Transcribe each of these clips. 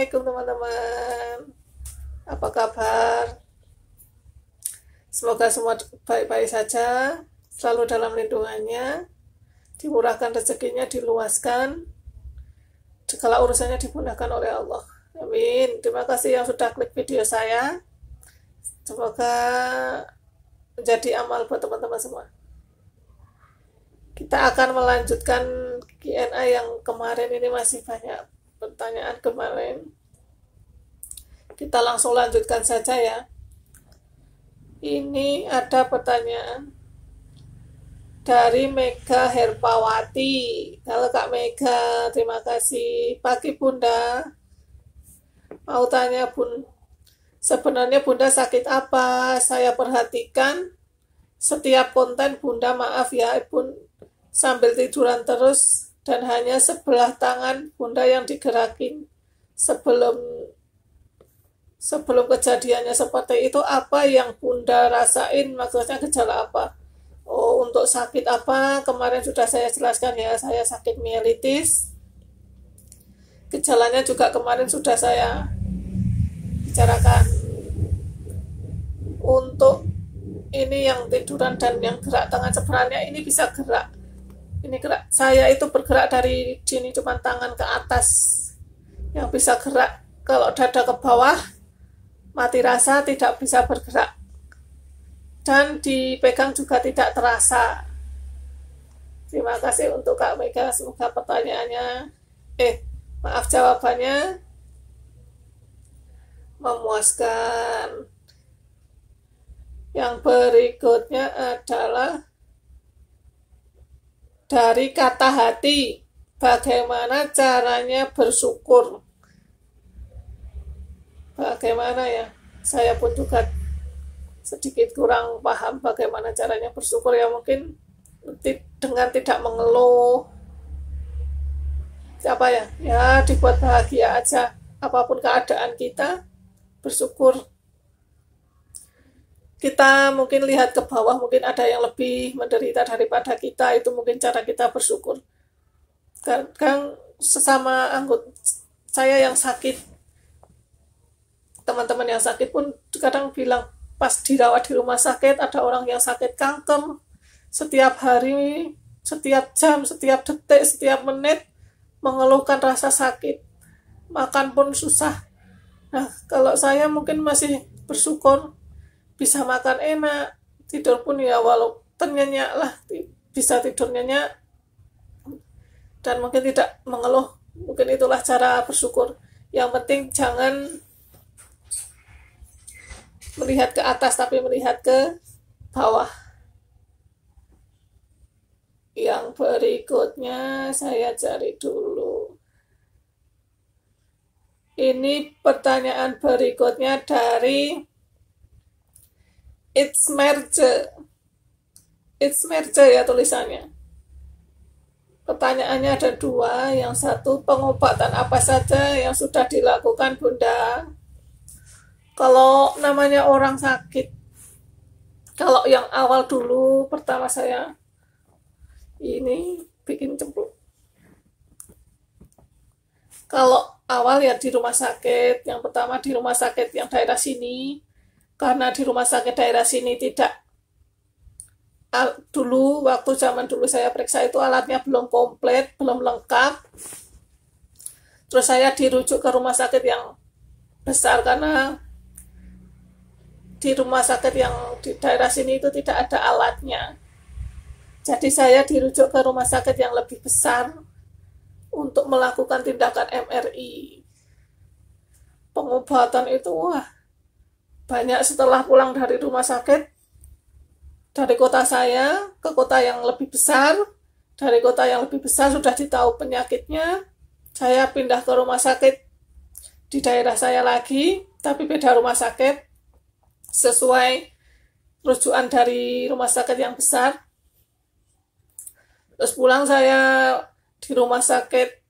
Assalamualaikum teman-teman. Apa kabar? Semoga semua baik-baik saja, selalu dalam lindungannya, dimurahkan rezekinya, diluaskan, segala urusannya dimudahkan oleh Allah. Amin. Terima kasih yang sudah klik video saya. Semoga menjadi amal buat teman-teman semua. Kita akan melanjutkan Q&A yang kemarin ini, masih banyak pertanyaan kemarin. Kita langsung lanjutkan saja ya. Ini ada pertanyaan dari Mega Herpawati. Halo Kak Mega, terima kasih. Pagi Bunda, mau tanya Bun, sebenarnya Bunda sakit apa? Saya perhatikan setiap konten Bunda, maaf ya Bun, sambil tiduran terus, dan hanya sebelah tangan Bunda yang digerakin. Sebelum kejadiannya seperti itu, apa yang Bunda rasain? Maksudnya gejala apa? Oh, untuk sakit apa? Kemarin sudah saya jelaskan ya, saya sakit mielitis. Gejalanya juga kemarin sudah saya bicarakan. Untuk ini yang tiduran dan yang gerak tangan, sebenarnya ini bisa gerak. Ini gerak, saya itu bergerak dari sini cuma tangan ke atas yang bisa gerak. Kalau dada ke bawah, mati rasa, tidak bisa bergerak. Dan dipegang juga tidak terasa. Terima kasih untuk Kak Mega, semoga pertanyaannya, jawabannya memuaskan. Yang berikutnya adalah dari kata hati, bagaimana caranya bersyukur? Bagaimana ya? Saya pun juga sedikit kurang paham bagaimana caranya bersyukur ya, mungkin dengan tidak mengeluh. Siapa ya? Ya, dibuat bahagia aja. Apapun keadaan kita, bersyukur. Kita mungkin lihat ke bawah, mungkin ada yang lebih menderita daripada kita, itu mungkin cara kita bersyukur. Kadang sesama anggota saya yang sakit, teman-teman yang sakit pun kadang bilang, pas dirawat di rumah sakit, ada orang yang sakit kanker, setiap hari, setiap jam, setiap detik, setiap menit, mengeluhkan rasa sakit, makan pun susah. Nah, kalau saya mungkin masih bersyukur, bisa makan enak, tidur pun ya walaupun nyenyak lah, bisa tidur nyenyak, dan mungkin tidak mengeluh. Mungkin itulah cara bersyukur. Yang penting jangan melihat ke atas, tapi melihat ke bawah. Yang berikutnya saya cari dulu. Ini pertanyaan berikutnya dari It's Merge ya tulisannya. Pertanyaannya ada dua. Yang satu, pengobatan apa saja yang sudah dilakukan Bunda? Kalau namanya orang sakit, kalau yang awal dulu, pertama saya ini bikin cemplung. Kalau awal ya di rumah sakit, yang pertama di rumah sakit yang daerah sini, karena di rumah sakit daerah sini tidak, dulu waktu zaman dulu saya periksa itu alatnya belum komplit, belum lengkap. Terus saya dirujuk ke rumah sakit yang besar, karena di rumah sakit yang di daerah sini itu tidak ada alatnya. Jadi saya dirujuk ke rumah sakit yang lebih besar untuk melakukan tindakan MRI. Pengobatan itu banyak. Setelah pulang dari rumah sakit, dari kota saya ke kota yang lebih besar, dari kota yang lebih besar sudah ditahu penyakitnya, saya pindah ke rumah sakit di daerah saya lagi, tapi beda rumah sakit, sesuai rujukan dari rumah sakit yang besar. Terus pulang saya di rumah sakit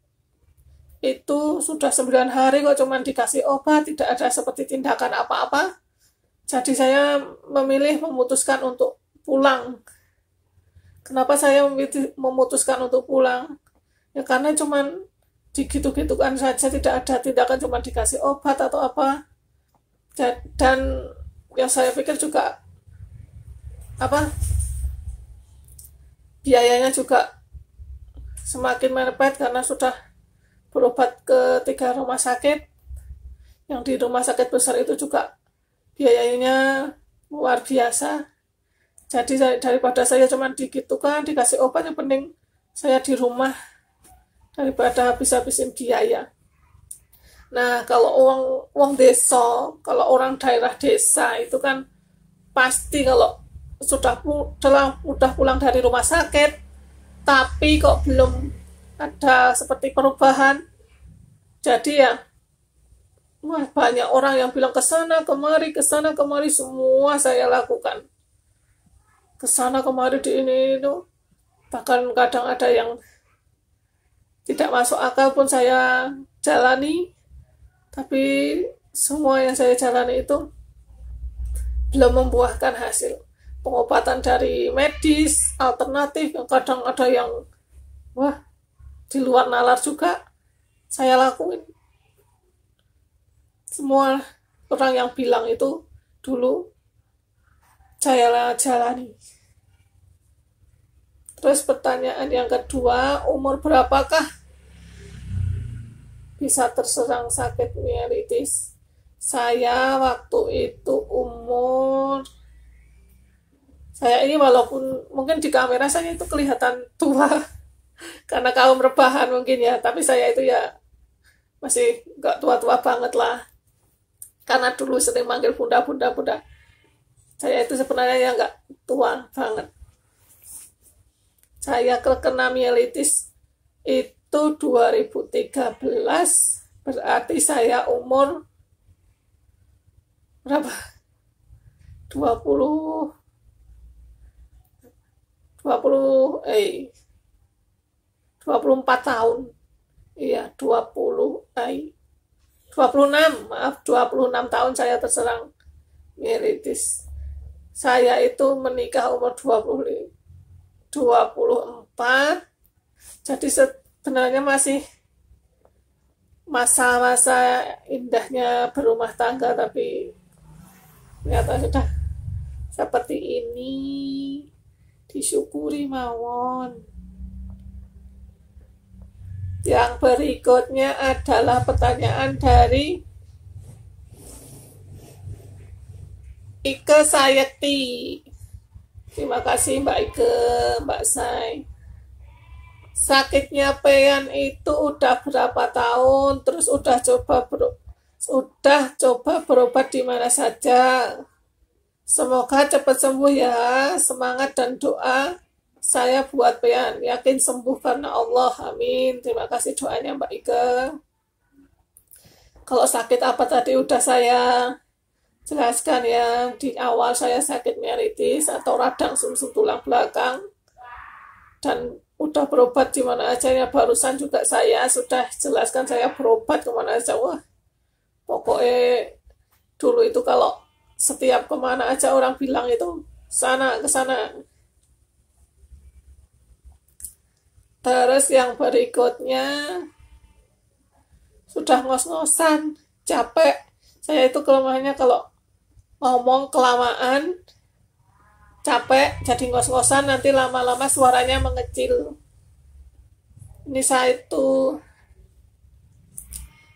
itu sudah 9 hari kok cuman dikasih obat, tidak ada seperti tindakan apa-apa. Jadi saya memutuskan untuk pulang. Kenapa saya memutuskan untuk pulang? Ya karena cuman digitu-gitukan saja, tidak ada tindakan, cuma dikasih obat atau apa. Dan yang saya pikir juga apa, biayanya juga semakin mepet karena sudah berobat ke 3 rumah sakit. Yang di rumah sakit besar itu juga biayanya luar biasa. Jadi daripada saya cuma digitukan, dikasih obat, yang penting saya di rumah daripada habis-habisin biaya. Nah, kalau uang desa, kalau orang daerah desa itu kan pasti kalau udah pulang dari rumah sakit, tapi kok belum ada seperti perubahan. Jadi ya, wah, banyak orang yang bilang ke sana kemari, semua saya lakukan. Ke sana kemari di ini itu. Bahkan kadang ada yang tidak masuk akal pun saya jalani. Tapi semua yang saya jalani itu belum membuahkan hasil. Pengobatan dari medis, alternatif, yang kadang ada yang wah, di luar nalar juga saya lakuin. Semua orang yang bilang itu dulu saya jalani. Terus pertanyaan yang kedua, umur berapakah bisa terserang sakit mielitis? Saya waktu itu saya ini walaupun mungkin di kamera saya itu kelihatan tua karena kaum rebahan mungkin ya, tapi saya itu ya masih nggak tua-tua banget lah. Karena dulu sering manggil bunda. Saya itu sebenarnya ya nggak tua banget. Saya terkena mielitis itu 2013, berarti saya umur berapa? 24 tahun. Iya, 26 tahun saya terserang mielitis. Saya itu menikah umur 24. Jadi sebenarnya masih masa-masa indahnya berumah tangga, tapi ternyata sudah seperti ini. Disyukuri mawon. Yang berikutnya adalah pertanyaan dari Ike Sayekti. Terima kasih Mbak Ike, Mbak Say. Sakitnya Pean itu udah berapa tahun? Terus udah coba berobat di mana saja? Semoga cepat sembuh ya. Semangat dan doa saya buat Pean, yakin sembuh karena Allah, amin. Terima kasih doanya Mbak Ike. Kalau sakit apa tadi udah saya jelaskan ya. Di awal saya sakit mielitis atau radang sumsum tulang belakang, dan udah berobat di mana aja ya. Barusan juga saya sudah jelaskan saya berobat kemana aja. Wah, pokoknya dulu itu kalau setiap kemana aja orang bilang itu sana ke sana. Terus yang berikutnya, sudah ngos-ngosan, capek. Saya itu kelemahannya kalau ngomong kelamaan, capek, jadi ngos-ngosan, nanti lama-lama suaranya mengecil. Ini saya itu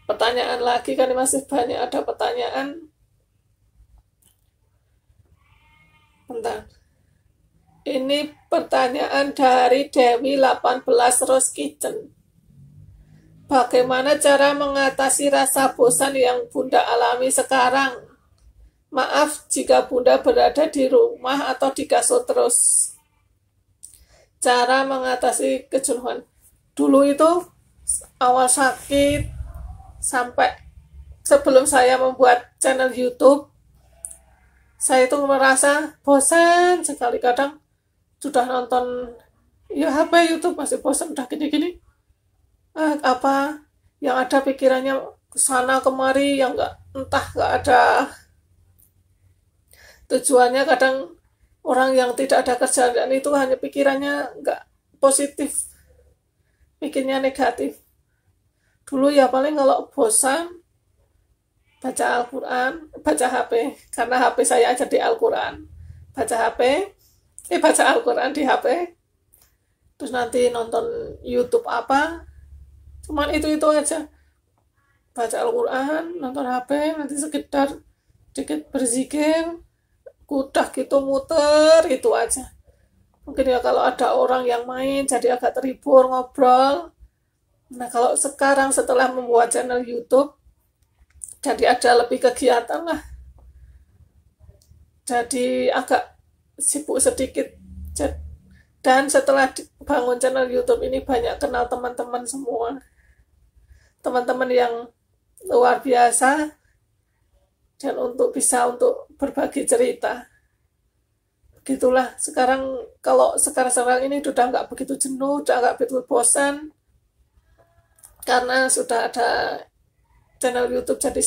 pertanyaan lagi, kan masih banyak ada pertanyaan. Bentar. Ini pertanyaan dari Dewi 18 Rose Kitchen. Bagaimana cara mengatasi rasa bosan yang Bunda alami sekarang? Maaf jika Bunda berada di rumah atau di kasur terus. Cara mengatasi kejenuhan. Dulu itu awal sakit sampai sebelum saya membuat channel YouTube, saya itu merasa bosan sekali. Kadang sudah nonton ya HP YouTube masih bosan, udah gini-gini. Apa yang ada pikirannya kesana kemari, yang entah nggak ada tujuannya. Kadang orang yang tidak ada kerjaan itu hanya pikirannya nggak positif, pikirnya negatif. Dulu ya paling kalau bosan baca Al-Quran, baca HP, karena HP saya aja di Al-Quran. Baca HP, baca Al-Quran di HP, terus nanti nonton YouTube apa, cuman itu aja. Baca Al-Quran, nonton HP, nanti sekedar dikit berzikir, kudah gitu muter, itu aja. Mungkin ya kalau ada orang yang main jadi agak terhibur, ngobrol. Nah kalau sekarang setelah membuat channel YouTube, jadi ada lebih kegiatan lah. Jadi agak sibuk sedikit. Dan setelah bangun channel YouTube ini banyak kenal teman-teman semua. Teman-teman yang luar biasa. Dan bisa untuk berbagi cerita. Begitulah, kalau sekarang ini udah nggak begitu jenuh, udah nggak begitu bosan. Karena sudah ada channel YouTube, jadi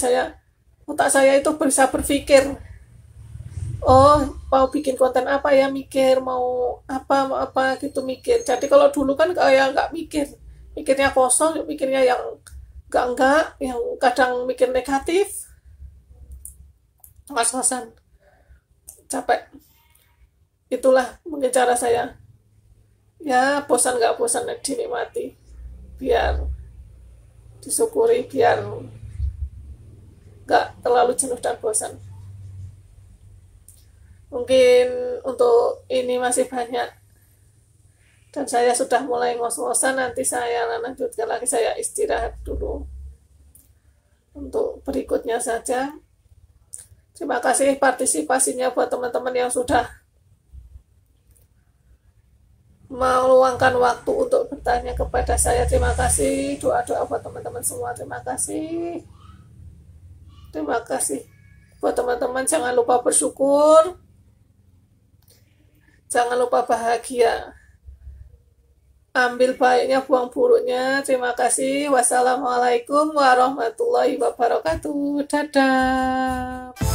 otak saya itu bisa berpikir, oh mau bikin konten apa ya, mikir mau apa gitu mikir. Jadi kalau dulu kan kayak nggak mikirnya kosong, mikirnya yang enggak, yang kadang mikir negatif, ngos-ngosan, capek. Itulah mungkin cara saya, ya bosan nggak bosan dinikmati, biar disyukuri, biar nggak terlalu jenuh dan bosan. Mungkin untuk ini masih banyak, dan saya sudah mulai ngos-ngosan. Nanti saya lanjutkan lagi, saya istirahat dulu untuk berikutnya saja. Terima kasih partisipasinya buat teman-teman yang sudah meluangkan waktu untuk bertanya kepada saya. Terima kasih, doa-doa buat teman-teman semua. Terima kasih buat teman-teman. Jangan lupa bersyukur, jangan lupa bahagia, ambil baiknya, buang buruknya. Terima kasih. Wassalamualaikum warahmatullahi wabarakatuh. Dadah.